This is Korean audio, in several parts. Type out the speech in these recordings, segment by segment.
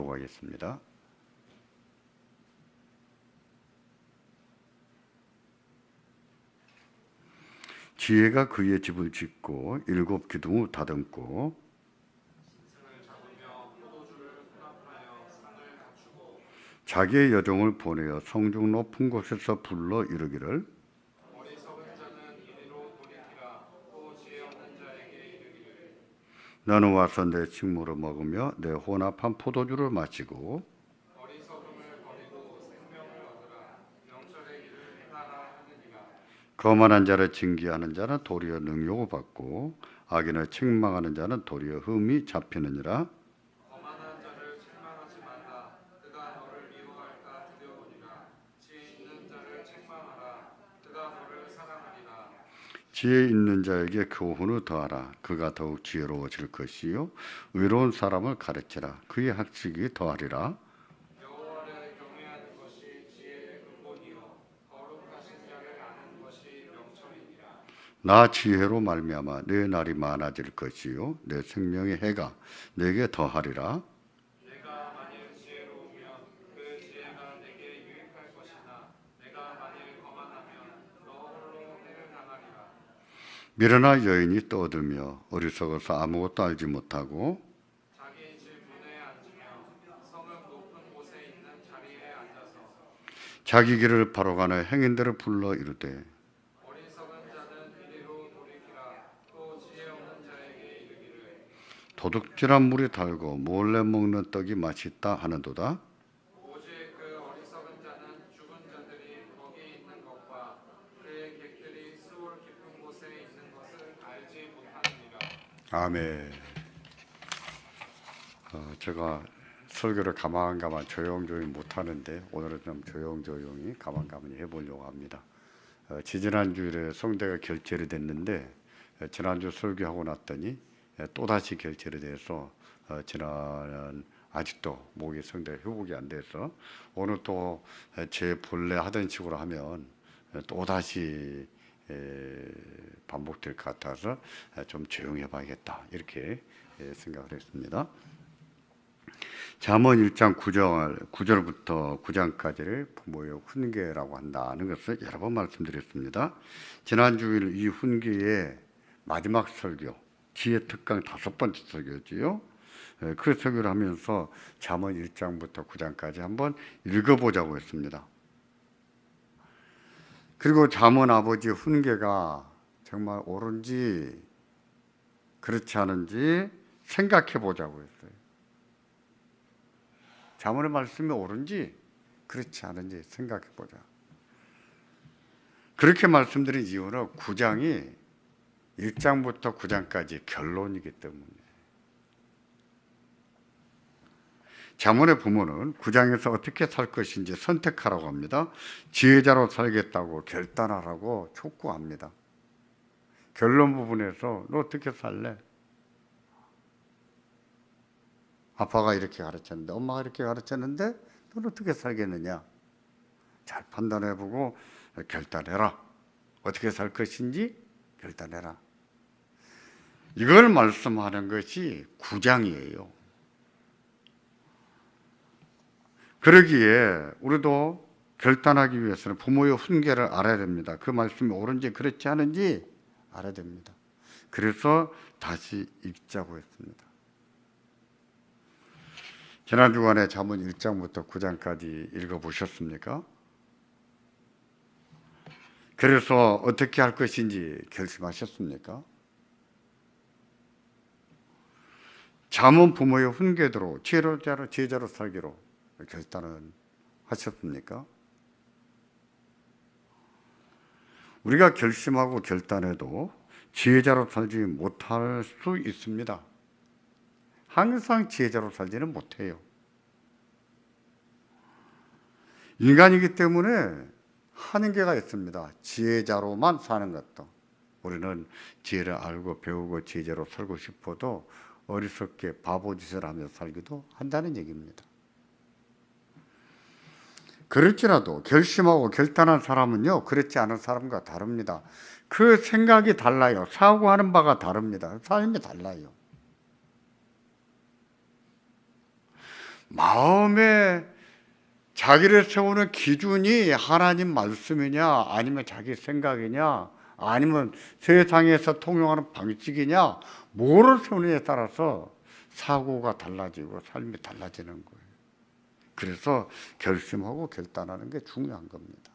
교독하겠습니다. 지혜가 그의 집을 짓고 7 기둥을 다듬고 자기의 여종을 보내어 성중 높은 곳에서 불러 이르기를 너는 와서 내 식물을 먹으며 내 혼합한 포도주를 마시고 거만한 자를 징계하는 자는 도리어 능욕을 받고 악인을 책망하는 자는 도리어 흠이 잡히느니라. 거만한 자를 책망하지 말라. 그가 너를 미워할까 두려우니라. 지혜 있는 자를 책망하라. 그가 너를 사랑하리라. 지혜 있는 자에게 교훈을 더하라. 그가 더욱 지혜로워질 것이요 의로운 사람을 가르치라. 그의 학식이 더하리라. 여호와를 경외하는 것이 지혜의 근본이요 거룩하신 자를 아는 것이 명철이니라. 나 지혜로 말미암아 내 날이 많아질 것이요 내 생명의 해가 내게 더하리라. 내가 만일 지혜로우면 그 지혜가 내게 유익할 것이나 내가 만일 거만하면 너 홀로 해를 당하리라. 미련한 여인이 떠들며 어리석어서 아무것도 알지 못하고 자기 집 문에 앉으며 성읍 높은 곳에 있는 자리에 앉아서 자기 길을 바로 가는 행인들을 불러 이르되 어리석은 자는 이리로 돌이키라. 또 지혜 없는 자에게 이르기를 도둑질한 물이 달고 몰래 먹는 떡이 맛있다 하는도다. 오직 그 어리석은 자는 죽은 자들이 거기 있는 것과 그의 객들이 수월 깊은 곳에 있는 것을 알지 못하느니라. 아멘. 제가 설교를 가만가만 조용조용히 못하는데 오늘은 좀 조용조용히 가만가만히 해보려고 합니다. 지지난 주일에 성대가 결절이 됐는데 지난주 설교하고 났더니 또다시 결절이 돼서 지난 아직도 목이 성대가 회복이 안 돼서 오늘 또 제 본래 하던 식으로 하면 또다시 반복될 것 같아서 좀 조용히 해봐야겠다 이렇게 생각을 했습니다. 잠언 1장 9절부터 9장까지를 부모의 훈계라고 한다는 것을 여러 번 말씀드렸습니다. 지난 주일 이 훈계의 마지막 설교, 지혜 특강 5번째 설교지요. 그 설교를 하면서 잠언 1장부터 9장까지 한번 읽어보자고 했습니다. 그리고 잠언 아버지 훈계가 정말 옳은지 그렇지 않은지 생각해 보자고 했어요. 잠언의 말씀이 옳은지 그렇지 않은지 생각해 보자. 그렇게 말씀드린 이유는 9장이 1장부터 9장까지 결론이기 때문에. 잠언의 부모는 9장에서 어떻게 살 것인지 선택하라고 합니다. 지혜자로 살겠다고 결단하라고 촉구합니다. 결론 부분에서 너 어떻게 살래? 아빠가 이렇게 가르쳤는데 엄마가 이렇게 가르쳤는데 넌 어떻게 살겠느냐? 잘 판단해보고 결단해라. 어떻게 살 것인지 결단해라. 이걸 말씀하는 것이 9장이에요. 그러기에 우리도 결단하기 위해서는 부모의 훈계를 알아야 됩니다. 그 말씀이 옳은지 그렇지 않은지 알아야 됩니다. 그래서 다시 읽자고 했습니다. 지난 주간에 잠언 1장부터 9장까지 읽어보셨습니까? 그래서 어떻게 할 것인지 결심하셨습니까? 잠언 부모의 훈계대로 지혜자로 살기로 결단은 하셨습니까? 우리가 결심하고 결단해도 지혜자로 살지 못할 수 있습니다. 항상 지혜자로 살지는 못해요. 인간이기 때문에 한계가 있습니다. 지혜자로만 사는 것도. 우리는 지혜를 알고 배우고 지혜자로 살고 싶어도 어리석게 바보짓을 하며 살기도 한다는 얘기입니다. 그럴지라도 결심하고 결단한 사람은요, 그렇지 않은 사람과 다릅니다. 그 생각이 달라요. 사고하는 바가 다릅니다. 삶이 달라요. 마음에 자기를 세우는 기준이 하나님 말씀이냐, 아니면 자기 생각이냐, 아니면 세상에서 통용하는 방식이냐, 뭐를 세우느냐에 따라서 사고가 달라지고 삶이 달라지는 거예요. 그래서 결심하고 결단하는 게 중요한 겁니다.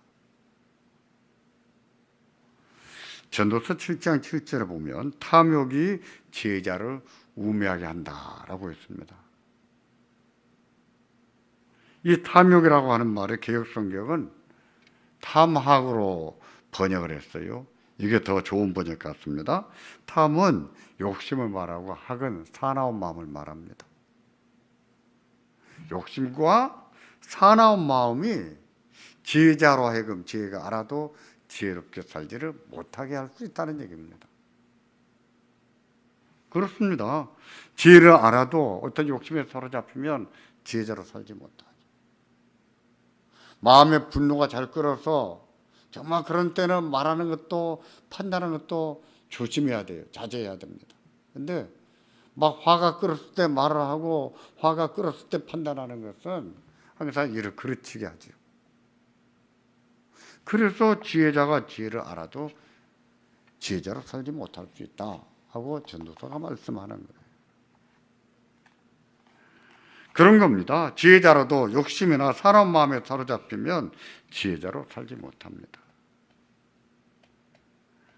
전도서 7장 7절에 보면 탐욕이 지혜자를 우매하게 한다라고 했습니다. 이 탐욕이라고 하는 말의 개역성경은 탐학으로 번역을 했어요. 이게 더 좋은 번역 같습니다. 탐은 욕심을 말하고 학은 사나운 마음을 말합니다. 욕심과 사나운 마음이 지혜자로 하여금 지혜가 알아도 지혜롭게 살지를 못하게 할 수 있다는 얘기입니다. 그렇습니다. 지혜를 알아도 어떤 욕심에 사로잡히면 지혜자로 살지 못하죠. 마음의 분노가 잘 끓어서 정말 그런 때는 말하는 것도 판단하는 것도 조심해야 돼요. 자제해야 됩니다. 근데 막 화가 끓었을 때 말을 하고 화가 끓었을 때 판단하는 것은 항상 이를 그르치게 하죠. 그래서 지혜자가 지혜를 알아도 지혜자로 살지 못할 수 있다 하고 전도서가 말씀하는 거예요. 그런 겁니다. 지혜자라도 욕심이나 사람 마음에 사로잡히면 지혜자로 살지 못합니다.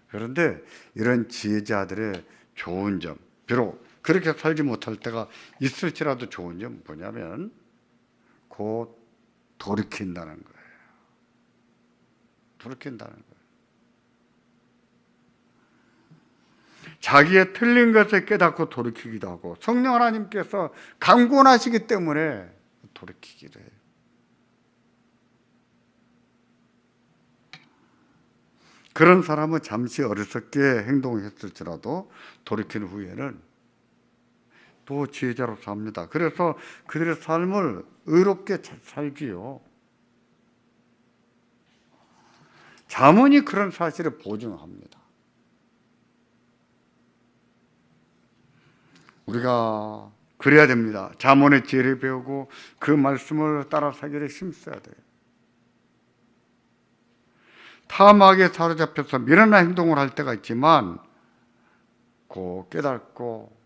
그런데 이런 지혜자들의 좋은 점, 비록 그렇게 살지 못할 때가 있을지라도 좋은 점은 뭐냐면 곧 돌이킨다는 거예요. 돌이킨다는 거예요. 자기의 틀린 것을 깨닫고 돌이키기도 하고 성령 하나님께서 강권하시기 때문에 돌이키기도 해요. 그런 사람은 잠시 어리석게 행동했을지라도 돌이킨 후에는 또 지혜자로 삽니다. 그래서 그들의 삶을 의롭게 살지요. 잠언이 그런 사실을 보증합니다. 우리가 그래야 됩니다. 잠언의 지혜를 배우고 그 말씀을 따라 살기를 힘써야 돼요. 탐악에 사로잡혀서 미련한 행동을 할 때가 있지만 곧 깨닫고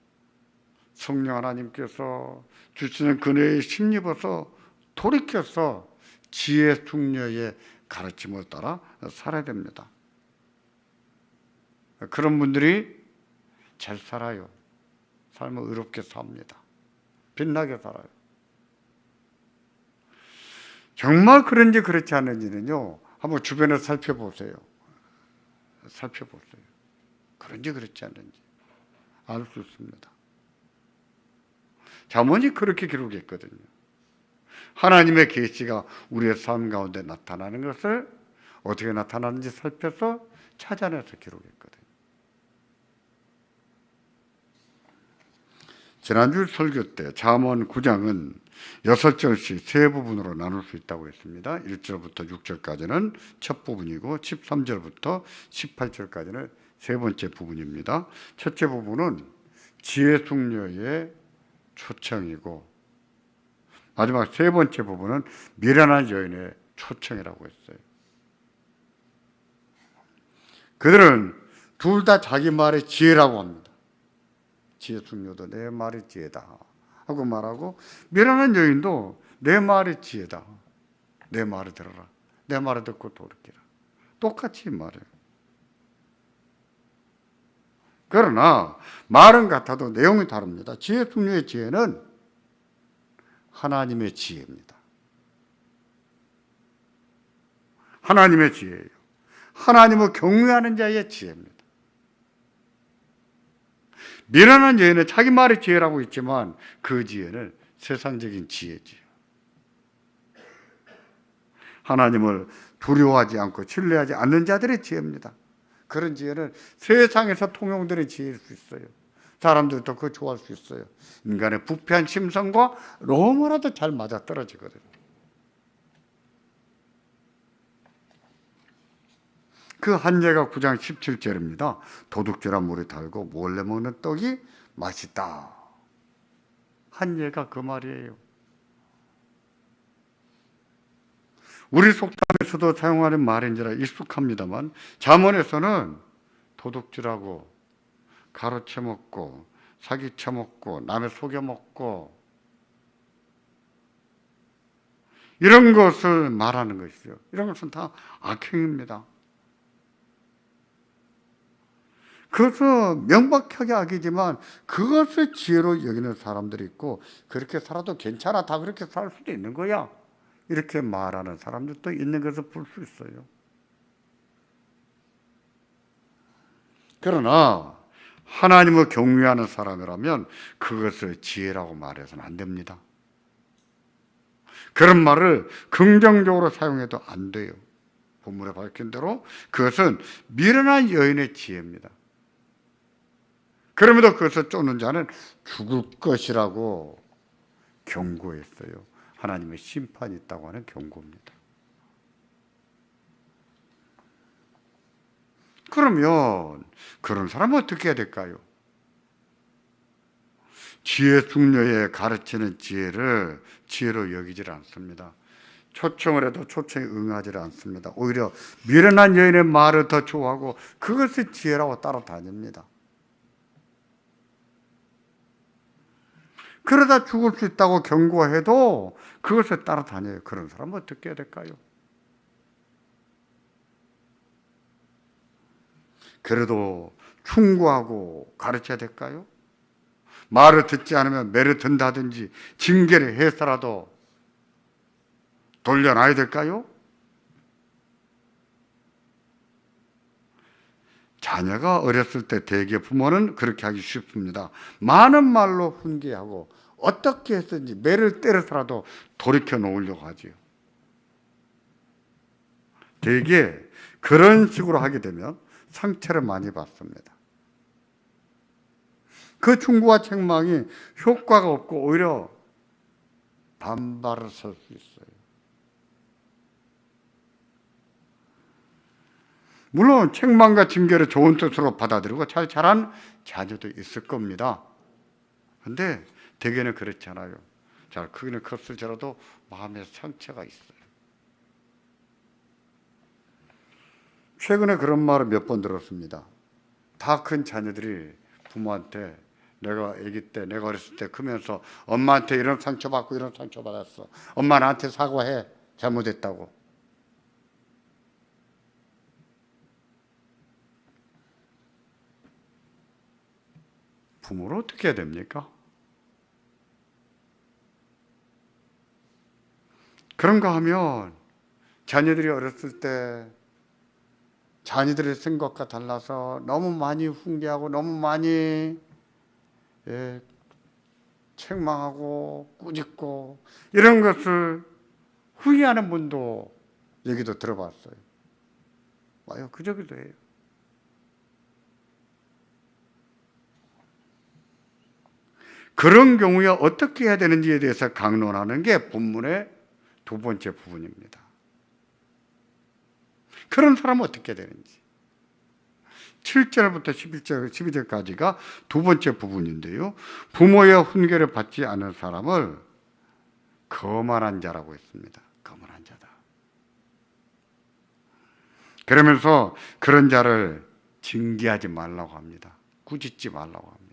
성령 하나님께서 주시는 그네에 힘입어서 돌이켜서 지혜 숙녀의 가르침을 따라 살아야 됩니다. 그런 분들이 잘 살아요. 삶을 의롭게 삽니다. 빛나게 살아요. 정말 그런지 그렇지 않은지는요, 한번 주변에 살펴보세요. 살펴보세요. 그런지 그렇지 않은지 알 수 있습니다. 잠언이 그렇게 기록했거든요. 하나님의 계시가 우리의 삶 가운데 나타나는 것을 어떻게 나타나는지 살펴서 찾아내서 기록했거든요. 지난주 설교 때 잠언 9장은 6절씩 세 부분으로 나눌 수 있다고 했습니다. 1절부터 6절까지는 첫 부분이고 13절부터 18절까지는 세 번째 부분입니다. 첫째 부분은 지혜 숙녀의 초청이고 마지막 세 번째 부분은 미련한 여인의 초청이라고 했어요. 그들은 둘 다 자기 말의 지혜라고 합니다. 지혜 숙녀도 내 말이 지혜다 하고 말하고 미련한 여인도 내 말이 지혜다. 내 말을 들어라. 내 말을 듣고 돌이키라. 똑같이 말해요. 그러나 말은 같아도 내용이 다릅니다. 지혜 숙녀의 지혜는 하나님의 지혜입니다. 하나님의 지혜예요. 하나님을 경외하는 자의 지혜입니다. 미련한 여인은 자기 말의 지혜라고 있지만 그 지혜는 세상적인 지혜지요. 하나님을 두려워하지 않고 신뢰하지 않는 자들의 지혜입니다. 그런 지혜는 세상에서 통용되는 지혜일 수 있어요. 사람들도 그거 좋아할 수 있어요. 인간의 부패한 심성과 너무나도 잘 맞아떨어지거든요. 그 한예가 9장 17절입니다. 도둑질한 물에 달고 몰래 먹는 떡이 맛있다. 한예가 그 말이에요. 우리 속담에서도 사용하는 말인지라 익숙합니다만 잠언에서는 도둑질하고 가로채먹고 사기쳐먹고 남의 속여먹고 이런 것을 말하는 것이죠. 이런 것은 다 악행입니다. 그것은 명백하게 악이지만 그것을 지혜로 여기는 사람들이 있고 그렇게 살아도 괜찮아, 다 그렇게 살 수도 있는 거야, 이렇게 말하는 사람들도 있는 것을 볼 수 있어요. 그러나 하나님을 경외하는 사람이라면 그것을 지혜라고 말해서는 안 됩니다. 그런 말을 긍정적으로 사용해도 안 돼요. 본문에 밝힌 대로 그것은 미련한 여인의 지혜입니다. 그럼에도 그것을 쫓는 자는 죽을 것이라고 경고했어요. 하나님의 심판이 있다고 하는 경고입니다. 그러면 그런 사람은 어떻게 해야 될까요? 지혜 숙녀에 가르치는 지혜를 지혜로 여기질 않습니다. 초청을 해도 초청에 응하지 않습니다. 오히려 미련한 여인의 말을 더 좋아하고 그것을 지혜라고 따라다닙니다. 그러다 죽을 수 있다고 경고해도 그것을 따라다녀요. 그런 사람은 어떻게 해야 될까요? 그래도 충고하고 가르쳐야 될까요? 말을 듣지 않으면 매를 든다든지 징계를 해서라도 돌려놔야 될까요? 자녀가 어렸을 때 대개 부모는 그렇게 하기 쉽습니다. 많은 말로 훈계하고 어떻게 했든지 매를 때려서라도 돌이켜 놓으려고 하지요. 대개 그런 식으로 하게 되면 상처를 많이 받습니다. 그 충고와 책망이 효과가 없고 오히려 반발을 설 수 있어요. 물론 책망과 징계를 좋은 뜻으로 받아들이고 잘 자란 자녀도 있을 겁니다. 그런데 대개는 그렇지 않아요. 잘 크기는 컸을지라도 마음에 상처가 있어요. 최근에 그런 말을 몇 번 들었습니다. 다 큰 자녀들이 부모한테 내가 아기 때, 내가 어렸을 때 크면서 엄마한테 이런 상처받고 이런 상처받았어. 엄마 나한테 사과해. 잘못했다고. 부모를 어떻게 해야 됩니까? 그런가 하면 자녀들이 어렸을 때 자녀들의 생각과 달라서 너무 많이 훈계하고 너무 많이 책망하고 꾸짖고 이런 것을 후회하는 분도 얘기도 들어봤어요. 와요, 그저기도 해요. 그런 경우에 어떻게 해야 되는지에 대해서 강론하는 게 본문의 두 번째 부분입니다. 그런 사람은 어떻게 해야 되는지. 7절부터 12절까지가 두 번째 부분인데요. 부모의 훈계를 받지 않은 사람을 거만한 자라고 했습니다. 거만한 자다. 그러면서 그런 자를 징계하지 말라고 합니다. 꾸짖지 말라고 합니다.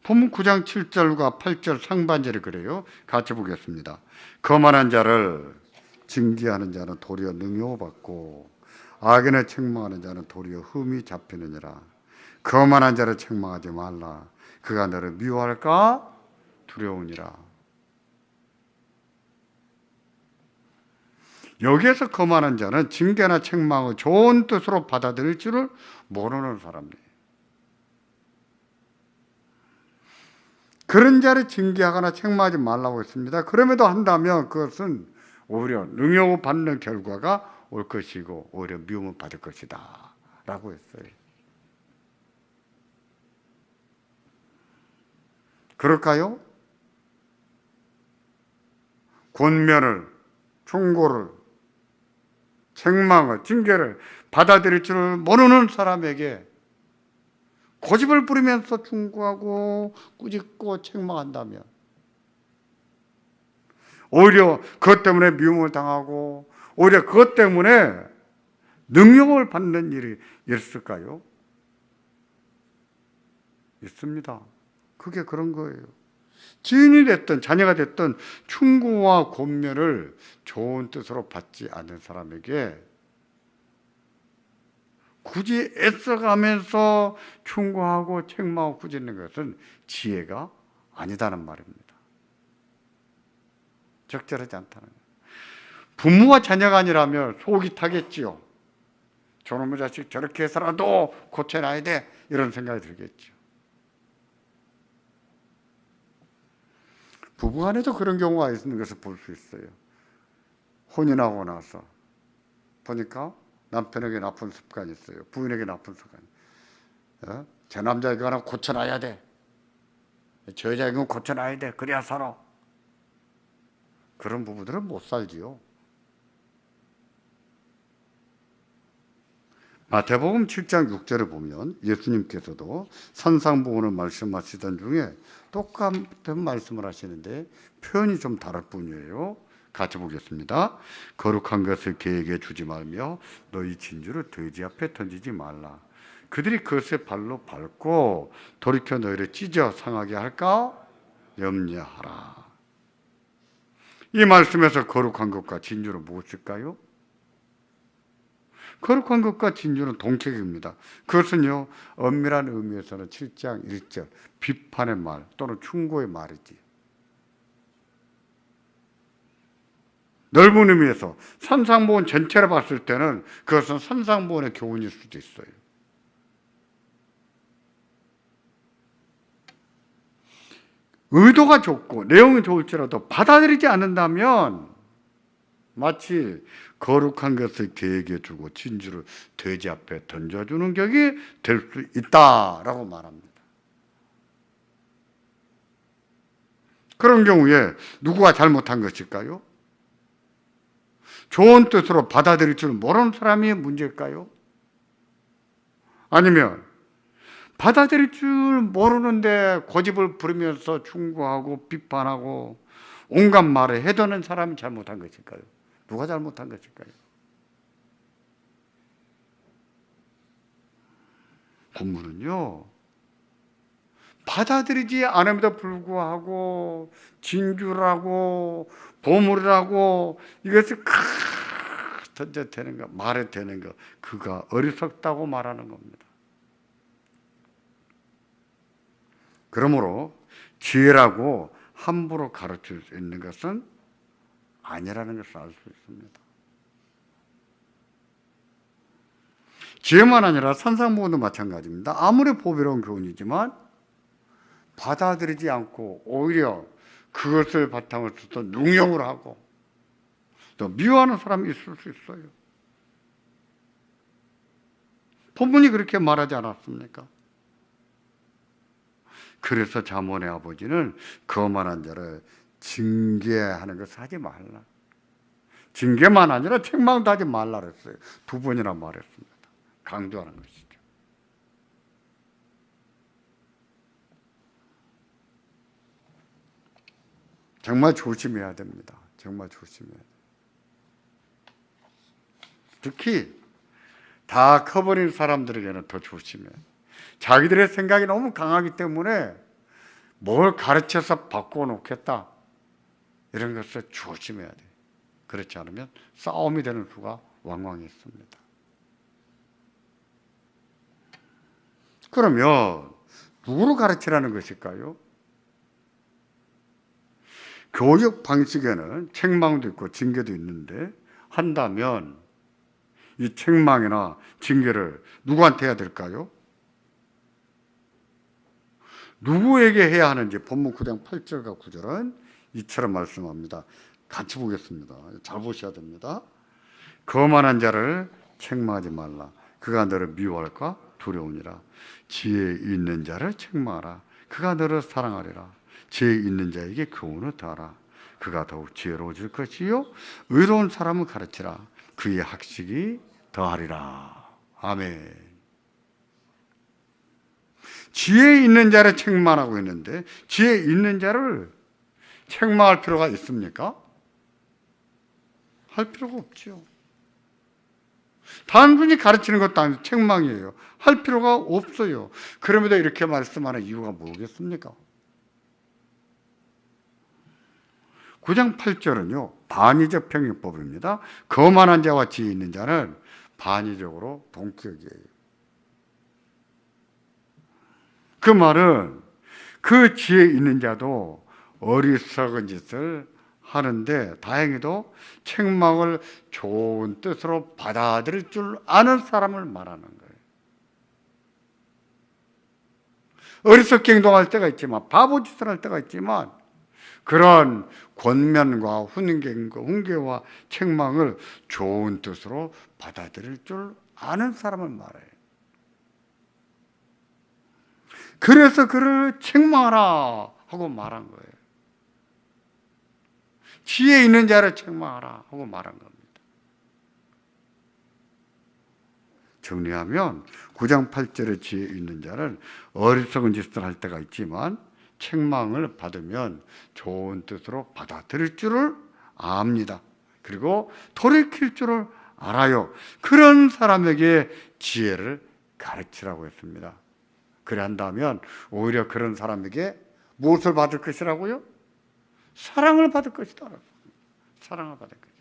본문 9장 7절과 8절 상반절이 그래요. 같이 보겠습니다. 거만한 자를 징계하는 자는 도리어 능욕받고 악인을 책망하는 자는 도리어 흠이 잡히느니라. 거만한 자를 책망하지 말라. 그가 너를 미워할까 두려우니라. 여기에서 거만한 자는 징계나 책망을 좋은 뜻으로 받아들일 줄을 모르는 사람이에요. 그런 자를 징계하거나 책망하지 말라고 했습니다. 그럼에도 한다면 그것은 오히려 능욕을 받는 결과가 올 것이고 오히려 미움을 받을 것이다 라고 했어요. 그럴까요? 권면을, 충고를, 책망을, 징계를 받아들일 줄 모르는 사람에게 고집을 부리면서 충고하고 꾸짖고 책망한다면 오히려 그것 때문에 미움을 당하고 오히려 그것 때문에 능력을 받는 일이 있을까요? 있습니다. 그게 그런 거예요. 지인이 됐든 자녀가 됐든 충고와 권면을 좋은 뜻으로 받지 않는 사람에게 굳이 애써가면서 충고하고 책망하고 꾸짖는 것은 지혜가 아니다는 말입니다. 적절하지 않다는 거예요. 부모와 자녀가 아니라면 속이 타겠지요. 저놈의 자식 저렇게 해서라도 고쳐놔야 돼, 이런 생각이 들겠죠. 부부간에도 그런 경우가 있는 것을 볼 수 있어요. 혼인하고 나서 보니까 남편에게 나쁜 습관이 있어요. 부인에게 나쁜 습관. 저 남자 이거 고쳐놔야 돼. 저 여자 이거 고쳐놔야 돼. 그래야 살아. 그런 부부들은 못 살지요. 마태복음 7장 6절을 보면 예수님께서도 산상보훈을 말씀하시던 중에 똑같은 말씀을 하시는데 표현이 좀 다를 뿐이에요. 같이 보겠습니다. 거룩한 것을 개에게 주지 말며 너희 진주를 돼지 앞에 던지지 말라. 그들이 그것을 발로 밟고 돌이켜 너희를 찢어 상하게 할까 염려하라. 이 말씀에서 거룩한 것과 진주는 무엇일까요? 거룩한 것과 진주는 동격입니다. 그것은요, 엄밀한 의미에서는 7장 1절 비판의 말 또는 충고의 말이지. 넓은 의미에서 산상보훈 전체를 봤을 때는 그것은 산상보훈의 교훈일 수도 있어요. 의도가 좋고 내용이 좋을지라도 받아들이지 않는다면 마치 거룩한 것을 개에게 주고 진주를 돼지 앞에 던져주는 격이 될 수 있다라고 말합니다. 그런 경우에 누구가 잘못한 것일까요? 좋은 뜻으로 받아들일 줄 모르는 사람이 문제일까요? 아니면 받아들일 줄 모르는데 고집을 부리면서 충고하고 비판하고 온갖 말을 해도는 사람이 잘못한 것일까요? 누가 잘못한 것일까요? 본문은요, 받아들이지 않음에도 불구하고 진주라고 보물이라고 이것을 던져대는 거, 말해대는 거, 그가 어리석다고 말하는 겁니다. 그러므로 지혜라고 함부로 가르칠 수 있는 것은 아니라는 것을 알 수 있습니다. 지혜만 아니라 산상보훈도 마찬가지입니다. 아무리 보배로운 교훈이지만 받아들이지 않고 오히려 그것을 바탕으로 또 능욕을 하고 또 미워하는 사람이 있을 수 있어요. 본문이 그렇게 말하지 않았습니까? 그래서 잠언의 아버지는 거만한 자를 징계하는 것을 하지 말라. 징계만 아니라 책망도 하지 말라 그랬어요. 2번이나 말했습니다. 강조하는 것이죠. 정말 조심해야 됩니다. 정말 조심해야 돼요. 특히 다 커버린 사람들에게는 더 조심해야 돼요. 자기들의 생각이 너무 강하기 때문에 뭘 가르쳐서 바꿔놓겠다, 이런 것을 조심해야 돼요. 그렇지 않으면 싸움이 되는 수가 왕왕 있습니다. 그러면 누구를 가르치라는 것일까요? 교육 방식에는 책망도 있고 징계도 있는데 한다면 이 책망이나 징계를 누구한테 해야 될까요? 누구에게 해야 하는지 본문 9장 8절과 9절은 이처럼 말씀합니다. 같이 보겠습니다. 잘 보셔야 됩니다. 거만한 자를 책망하지 말라. 그가 너를 미워할까 두려우니라. 지혜 있는 자를 책망하라. 그가 너를 사랑하리라. 지혜 있는 자에게 교훈을 더하라. 그가 더욱 지혜로워질 것이요 의로운 사람을 가르치라. 그의 학식이 더하리라. 아멘. 지혜 있는 자를 책망하고 있는데 지혜 있는 자를 책망할 필요가 있습니까? 할 필요가 없지요. 단순히 가르치는 것도 아니고 책망이에요. 할 필요가 없어요. 그럼에도 이렇게 말씀하는 이유가 뭐겠습니까? 9장 8절은요, 반의적 평행법입니다. 거만한 자와 지혜 있는 자는 반의적으로 동격이에요. 그 말은 그 지혜 있는 자도 어리석은 짓을 하는데 다행히도 책망을 좋은 뜻으로 받아들일 줄 아는 사람을 말하는 거예요. 어리석게 행동할 때가 있지만, 바보짓을 할 때가 있지만, 그런 권면과 훈계와 책망을 좋은 뜻으로 받아들일 줄 아는 사람을 말해요. 그래서 그를 책망하라 하고 말한 거예요. 지혜 있는 자를 책망하라 하고 말한 겁니다. 정리하면 9장 8절의 지혜 있는 자는 어리석은 짓을 할 때가 있지만 책망을 받으면 좋은 뜻으로 받아들일 줄을 압니다. 그리고 돌이킬 줄을 알아요. 그런 사람에게 지혜를 가르치라고 했습니다. 그래 한다면 오히려 그런 사람에게 무엇을 받을 것이라고요? 사랑을 받을 것이다. 사랑을 받을 것이다.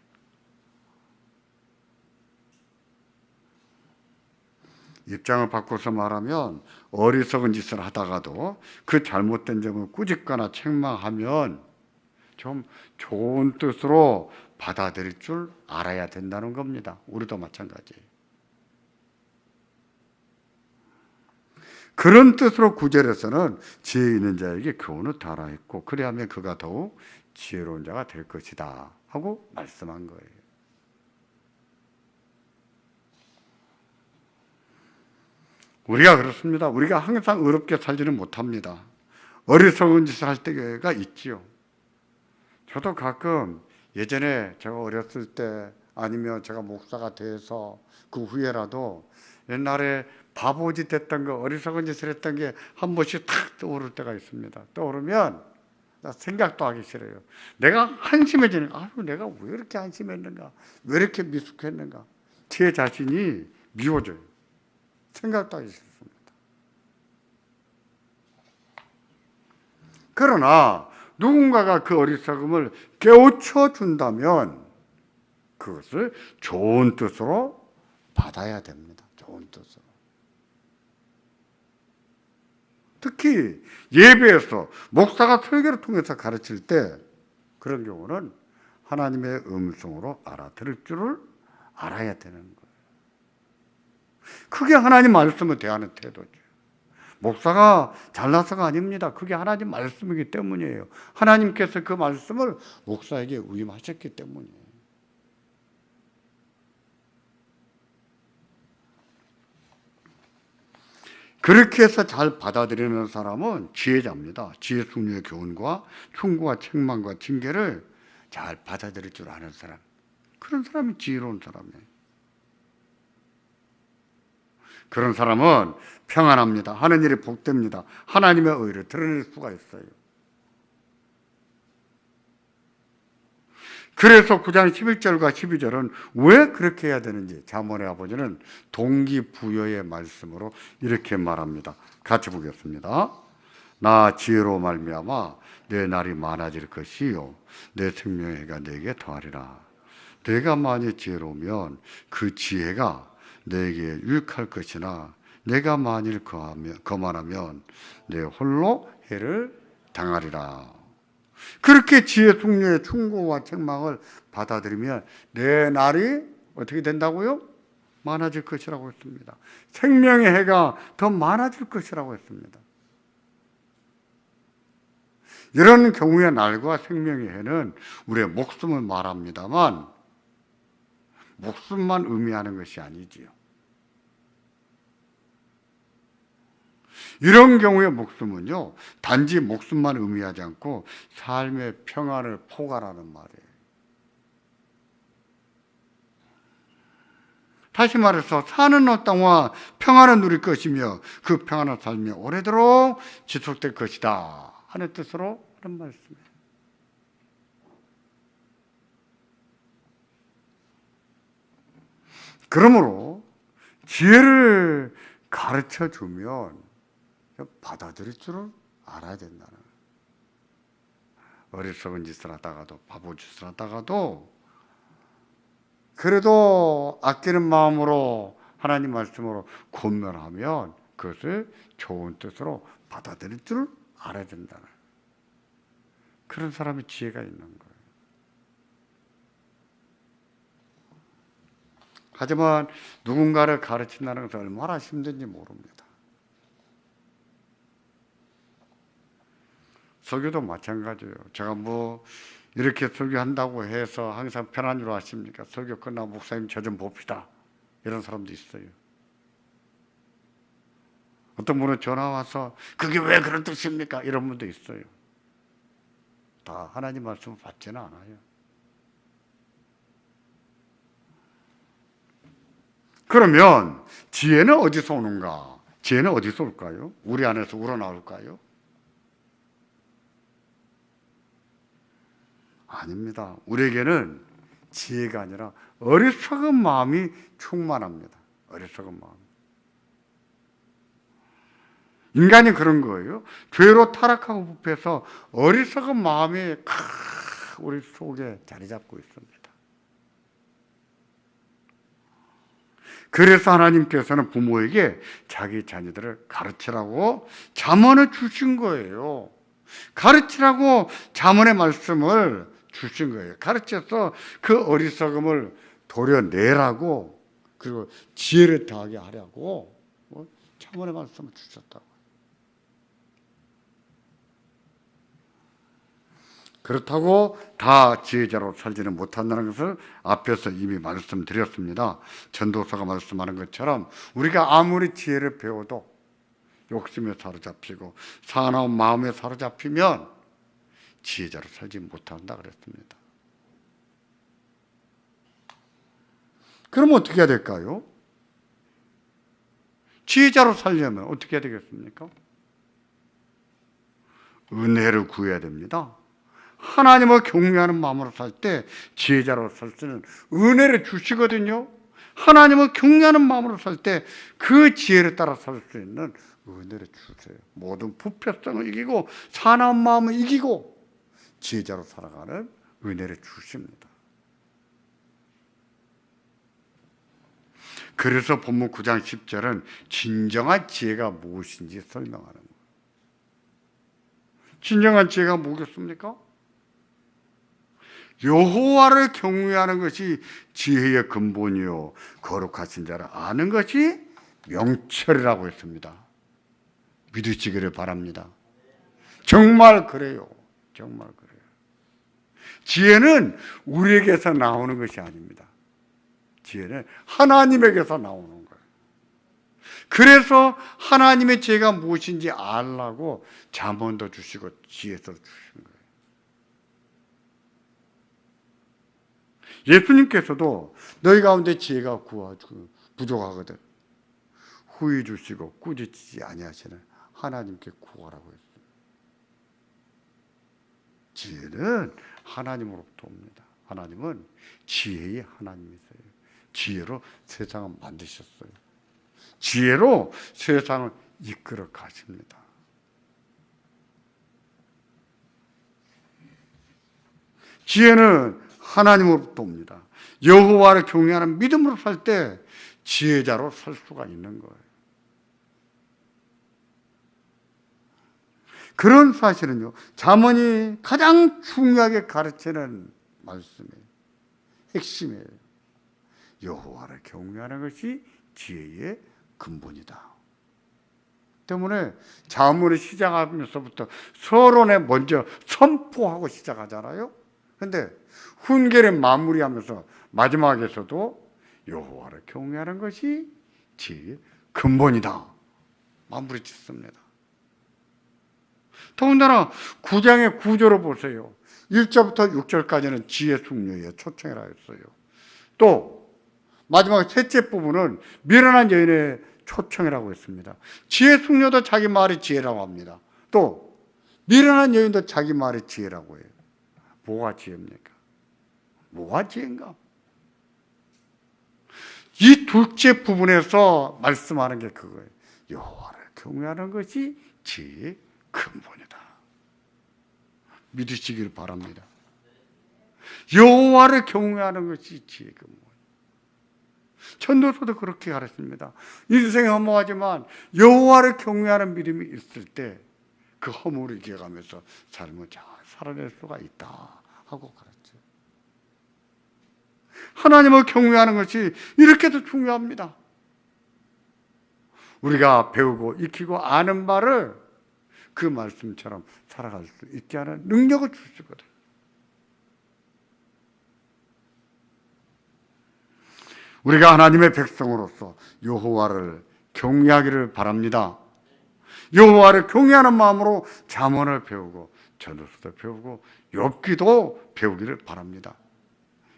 입장을 바꿔서 말하면 어리석은 짓을 하다가도 그 잘못된 점을 꾸짖거나 책망하면 좀 좋은 뜻으로 받아들일 줄 알아야 된다는 겁니다. 우리도 마찬가지예요. 그런 뜻으로 9절에서는 지혜 있는 자에게 교훈을 달아 했고 그리하면 그가 더욱 지혜로운 자가 될 것이다 하고 말씀한 거예요. 우리가 그렇습니다. 우리가 항상 의롭게 살지는 못합니다. 어리석은 짓을 할 때가 있지요. 저도 가끔 예전에 제가 어렸을 때 아니면 제가 목사가 돼서 그 후에라도 옛날에 바보짓 했던 거, 어리석은 짓을 했던 게 한 번씩 탁 떠오를 때가 있습니다. 떠오르면 나 생각도 하기 싫어요. 내가 한심해지는 거. 아유, 내가 왜 이렇게 한심했는가? 왜 이렇게 미숙했는가? 제 자신이 미워져요. 생각도 하기 싫습니다. 그러나 누군가가 그 어리석음을 깨우쳐 준다면 그것을 좋은 뜻으로 받아야 됩니다. 좋은 뜻으로. 특히 예배에서 목사가 설교를 통해서 가르칠 때 그런 경우는 하나님의 음성으로 알아들을 줄을 알아야 되는 거예요. 그게 하나님 말씀을 대하는 태도죠. 목사가 잘나서가 아닙니다. 그게 하나님 말씀이기 때문이에요. 하나님께서 그 말씀을 목사에게 위임하셨기 때문이에요. 그렇게 해서 잘 받아들이는 사람은 지혜자입니다. 지혜 숙녀의 교훈과 충고와 책망과 징계를 잘 받아들일 줄 아는 사람. 그런 사람이 지혜로운 사람이에요. 그런 사람은 평안합니다. 하는 일이 복됩니다. 하나님의 의를 드러낼 수가 있어요. 그래서 9장 11절과 12절은 왜 그렇게 해야 되는지 잠언의 아버지는 동기부여의 말씀으로 이렇게 말합니다. 같이 보겠습니다. 나 지혜로 말미암아 내 날이 많아질 것이요 내 생명의 해가 내게 더하리라. 내가 만일 지혜로우면 그 지혜가 내게 유익할 것이나 내가 만일 거만하면 내 홀로 해를 당하리라. 그렇게 지혜 숙녀의 충고와 책망을 받아들이면 내 날이 어떻게 된다고요? 많아질 것이라고 했습니다. 생명의 해가 더 많아질 것이라고 했습니다. 이런 경우의 날과 생명의 해는 우리의 목숨을 말합니다만 목숨만 의미하는 것이 아니지요. 이런 경우의 목숨은요, 단지 목숨만 의미하지 않고 삶의 평안을 포괄하는 말이에요. 다시 말해서 사는 땅과 평안을 누릴 것이며 그 평안한 삶이 오래도록 지속될 것이다 하는 뜻으로 하는 말씀이에요. 그러므로 지혜를 가르쳐 주면 받아들일 줄을 알아야 된다는 거예요. 어리석은 짓을 하다가도, 바보 짓을 하다가도 그래도 아끼는 마음으로 하나님 말씀으로 권면하면 그것을 좋은 뜻으로 받아들일 줄을 알아야 된다는 거예요. 그런 사람이 지혜가 있는 거예요. 하지만 누군가를 가르친다는 것은 얼마나 힘든지 모릅니다. 설교도 마찬가지예요. 제가 이렇게 설교한다고 해서 항상 편한 줄 아십니까? 설교 끝나고 목사님 저 좀 봅시다. 이런 사람도 있어요. 어떤 분은 전화 와서 그게 왜 그런 뜻입니까? 이런 분도 있어요. 다 하나님 말씀을 받지는 않아요. 그러면 지혜는 어디서 오는가? 지혜는 어디서 올까요? 우리 안에서 우러나올까요? 아닙니다. 우리에게는 지혜가 아니라 어리석은 마음이 충만합니다. 어리석은 마음. 인간이 그런 거예요. 죄로 타락하고 부패해서 어리석은 마음이 우리 속에 자리 잡고 있습니다. 그래서 하나님께서는 부모에게 자기 자녀들을 가르치라고 잠언을 주신 거예요. 가르치라고 잠언의 말씀을 주신 거예요. 가르쳐서 그 어리석음을 도려내라고, 그리고 지혜를 더하게 하라고 잠언의 말씀을 주셨다고. 그렇다고 다 지혜자로 살지는 못한다는 것을 앞에서 이미 말씀드렸습니다. 전도서가 말씀하는 것처럼 우리가 아무리 지혜를 배워도 욕심에 사로잡히고 사나운 마음에 사로잡히면 지혜자로 살지 못한다 그랬습니다. 그럼 어떻게 해야 될까요? 지혜자로 살려면 어떻게 해야 되겠습니까? 은혜를 구해야 됩니다. 하나님을 경외하는 마음으로 살 때 지혜자로 살 수는 은혜를 주시거든요. 하나님을 경외하는 마음으로 살 때 그 지혜를 따라 살 수 있는 은혜를 주세요. 모든 부패성을 이기고 사나운 마음을 이기고 지혜자로 살아가는 은혜를 주십니다. 그래서 본문 9장 10절은 진정한 지혜가 무엇인지 설명하는 거예요. 진정한 지혜가 뭐겠습니까? 여호와를 경외하는 것이 지혜의 근본이요 거룩하신 자를 아는 것이 명철이라고 했습니다. 믿으시기를 바랍니다. 정말 그래요. 정말 그래요. 지혜는 우리에게서 나오는 것이 아닙니다. 지혜는 하나님에게서 나오는 거예요. 그래서 하나님의 지혜가 무엇인지 알라고 잠언도 주시고 지혜도 주신 거예요. 예수님께서도 너희 가운데 지혜가 부족하거든 후히 주시고 꾸짖지 아니하시는 하나님께 구하라고 했습니다. 지혜는 하나님으로부터 옵니다. 하나님은 지혜의 하나님이세요. 지혜로 세상을 만드셨어요. 지혜로 세상을 이끌어 가십니다. 지혜는 하나님으로부터 옵니다. 여호와를 경외하는 믿음으로 살 때 지혜자로 살 수가 있는 거예요. 그런 사실은요, 잠언이 가장 중요하게 가르치는 말씀이에요. 핵심이에요. 여호와를 경외하는 것이 지혜의 근본이다. 때문에 잠언을 시작하면서부터 서론에 먼저 선포하고 시작하잖아요. 그런데 훈계를 마무리하면서 마지막에서도 여호와를 경외하는 것이 지혜의 근본이다. 마무리 짓습니다. 더군다나 9장의 구조를 보세요. 1절부터 6절까지는 지혜 숙녀의 초청이라 했어요. 또 마지막 셋째 부분은 미련한 여인의 초청이라고 했습니다. 지혜 숙녀도 자기 말이 지혜라고 합니다. 또 미련한 여인도 자기 말이 지혜라고 해요. 뭐가 지혜입니까? 뭐가 지혜인가? 이 둘째 부분에서 말씀하는 게 그거예요. 여호와를 경외하는 것이 지혜의 근본이다. 믿으시길 바랍니다. 여호와를 경외하는 것이 지혜의 근본. 전도서도 그렇게 가르칩니다. 인생이 허무하지만 여호와를 경외하는 믿음이 있을 때 그 허물을 이겨가면서 삶을 잘 살아낼 수가 있다 하고 가르쳐요. 하나님을 경외하는 것이 이렇게도 중요합니다. 우리가 배우고 익히고 아는 바를 그 말씀처럼 살아갈 수 있게 하는 능력을 주시거든요. 우리가 하나님의 백성으로서 여호와를 경외하기를 바랍니다. 여호와를 경외하는 마음으로 잠언을 배우고 전도서도 배우고 욥기도 배우기를 바랍니다.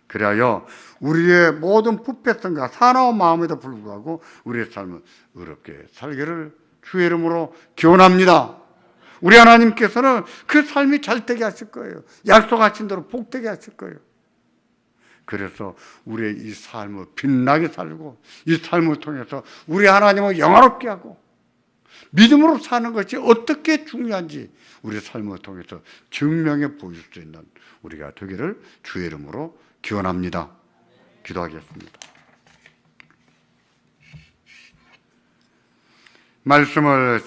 그리하여 우리의 모든 부패성과 사나운 마음에도 불구하고 우리의 삶을 의롭게 살기를 주의 이름으로 기원합니다. 우리 하나님께서는 그 삶이 잘 되게 하실 거예요. 약속하신 대로 복되게 하실 거예요. 그래서 우리의 이 삶을 빛나게 살고 이 삶을 통해서 우리 하나님을 영화롭게 하고 믿음으로 사는 것이 어떻게 중요한지 우리 삶을 통해서 증명해 보일 수 있는 우리가 되기를 주의 이름으로 기원합니다. 기도하겠습니다. 말씀을